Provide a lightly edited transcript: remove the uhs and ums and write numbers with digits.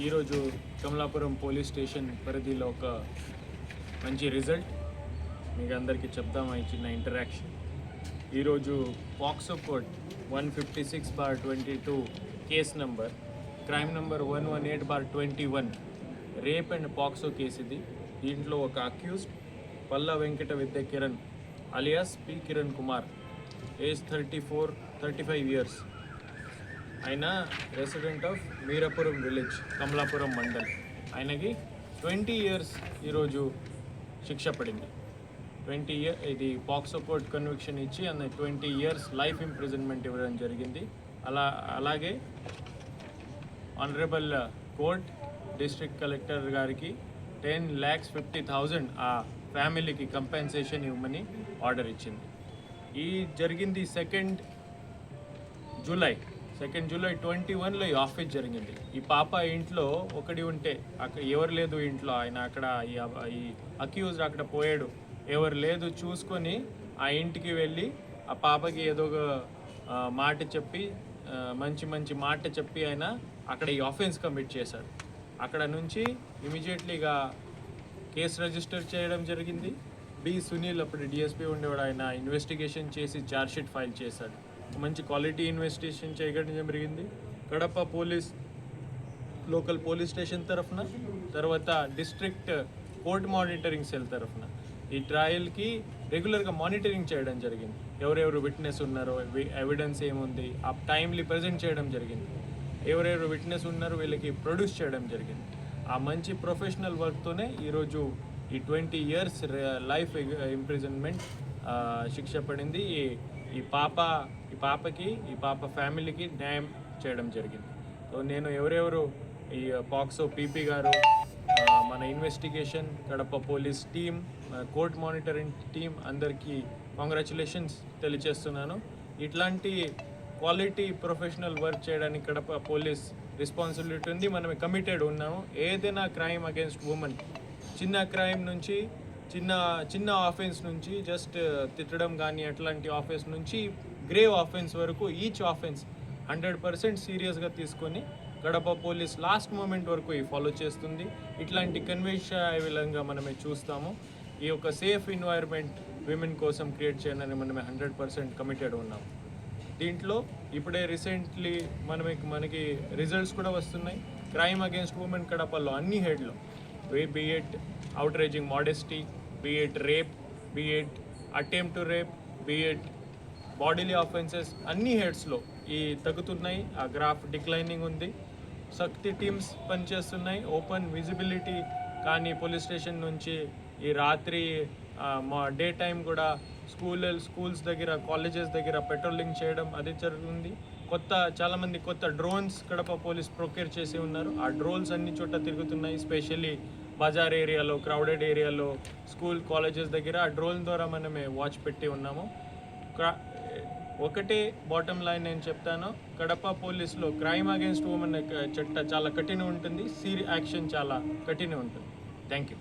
ఈరోజు Kamalapuram police station పరిధిలో ఒక మంచి రిజల్ట్ మీకు అందరికీ చెప్దామని చిన్న ఇంటరాక్షన్. ఈరోజు POCSO code 156/22 case number, crime number 118/21 rape and POCSO case ఇది. దీంట్లో ఒక accused Palla Venkata Vidya Kiran alias P Kiran Kumar, age 35 years. ఆయన resident of Mirapuram village, Kamalapuram mandal. ఆయనకి 20 ఇయర్స్ ఈరోజు శిక్ష పడింది. 20 ఇయర్ ఇది పాక్సో కోర్ట్ కన్విక్షన్ ఇచ్చి ఆయన 20 ఇయర్స్ లైఫ్ ఇంప్రిజన్మెంట్ ఇవ్వడం జరిగింది. అలాగే ఆనరబుల్ కోర్ట్ డిస్ట్రిక్ట్ కలెక్టర్ గారికి 10,50,000 ఆ ఫ్యామిలీకి కంపెన్సేషన్ ఇవ్వమని ఆర్డర్ ఇచ్చింది. ఈ జరిగింది 2 జూలై 21లో ఈ ఆఫీస్ జరిగింది. ఈ పాప ఇంట్లో ఒకటి ఉంటే అక్కడ ఎవరు లేదు ఇంట్లో. ఆయన అక్కడ ఈ అక్యూజ్ అక్కడ పోయాడు, ఎవరు లేదు చూసుకొని ఆ ఇంటికి వెళ్ళి ఆ పాపకి ఏదో ఒక మాట చెప్పి మంచి మాట చెప్పి ఆయన అక్కడ ఈ ఆఫెన్స్ కమిట్ చేశాడు. అక్కడ నుంచి ఇమీడియట్లీగా కేసు రిజిస్టర్ చేయడం జరిగింది. బి సునీల్ అప్పుడు డిఎస్పీ ఉండేవాడు, ఆయన ఇన్వెస్టిగేషన్ చేసి ఛార్జ్షీట్ ఫైల్ చేశాడు. మంచి క్వాలిటీ ఇన్వెస్టిగేషన్ చేయడం జరిగింది. Kadapa police local police station తరఫున, తర్వాత డిస్ట్రిక్ట్ కోర్ట్ మానిటరింగ్ సెల్ తరఫున ఈ ట్రయల్కి రెగ్యులర్గా మానిటరింగ్ చేయడం జరిగింది. ఎవరెవరు విట్నెస్ ఉన్నారో, ఎవిడెన్స్ ఏముంది ఆ టైమ్లీ ప్రజెంట్ చేయడం జరిగింది. ఎవరెవరు విట్నెస్ ఉన్నారో వీళ్ళకి ప్రొడ్యూస్ చేయడం జరిగింది. ఆ మంచి ప్రొఫెషనల్ వర్క్తోనే ఈరోజు ఈ 20 ఇయర్స్ లైఫ్ ఇంప్రిజన్మెంట్ శిక్ష పడింది. ఈ పాప ఫ్యామిలీకి న్యాయం చేయడం జరిగింది. సో నేను ఎవరెవరు ఈ పాక్సో పీపీ గారు, మన investigation Kadapa police team, court monitoring team అందరికీ కాంగ్రాచులేషన్స్ తెలియజేస్తున్నాను. ఇట్లాంటి క్వాలిటీ ప్రొఫెషనల్ వర్క్ చేయడానికి కడప పోలీస్ రెస్పాన్సిబిలిటీ ఉంది. మనం కమిటెడ్ ఉన్నాము. ఏదైనా క్రైమ్ అగేన్స్ట్ ఉమెన్, చిన్న క్రైమ్ నుంచి చిన్న ఆఫెన్స్ నుంచి జస్ట్ తిట్టడం కానీ అట్లాంటి ఆఫెన్స్ నుంచి గ్రేవ్ ఆఫెన్స్ వరకు ఈచ్ ఆఫెన్స్ 100% సీరియస్గా తీసుకొని కడప పోలీస్ లాస్ట్ మూమెంట్ వరకు ఫాలో చేస్తుంది. ఇట్లాంటి విధంగా మనమే చూస్తాము. ఈ యొక్క సేఫ్ ఎన్వైర్న్మెంట్ విమెన్ కోసం క్రియేట్ చేయాలని మనమే 100% కమిటెడ్ ఉన్నాము. దీంట్లో ఇప్పుడే రీసెంట్లీ మనకి రిజల్ట్స్ కూడా వస్తున్నాయి. క్రైమ్ అగేన్స్ట్ ఉమెన్ కడపలో అన్ని హెడ్లో, be it outraging modesty, be it rape, be it attempt to rape, be it bodily offenses, అన్ని హెడ్స్లో ఈ తగ్గుతున్నాయి. ఆ గ్రాఫ్ డిక్లైనింగ్ ఉంది. శక్తి టీమ్స్ పనిచేస్తున్నాయి. ఓపెన్ విజిబిలిటీ కానీ పోలీస్ స్టేషన్ నుంచి ఈ రాత్రి డే టైం కూడా స్కూల్స్ దగ్గర, కాలేజెస్ దగ్గర పెట్రోలింగ్ చేయడం అది జరుగుతుంది. చాలామంది కొత్త డ్రోన్స్ కడప పోలీస్ ప్రొక్యూర్ చేసి ఉన్నారు. ఆ డ్రోన్స్ అన్ని చోట్ల తిరుగుతున్నాయి. స్పెషల్లీ బజార్ ఏరియాలో, క్రౌడెడ్ ఏరియాలో, స్కూల్ కాలేజెస్ దగ్గర ఆ డ్రోన్ ద్వారా మనమే వాచ్ పెట్టి ఉన్నాము. ఒకటే బాటమ్ లైన్ నేను చెప్తాను, కడప పోలీస్లో క్రైమ్ అగేన్స్ట్ ఉమెన్ చట్ట చాలా కఠిన ఉంటుంది. యాక్షన్ చాలా కఠిన ఉంటుంది. Thank you.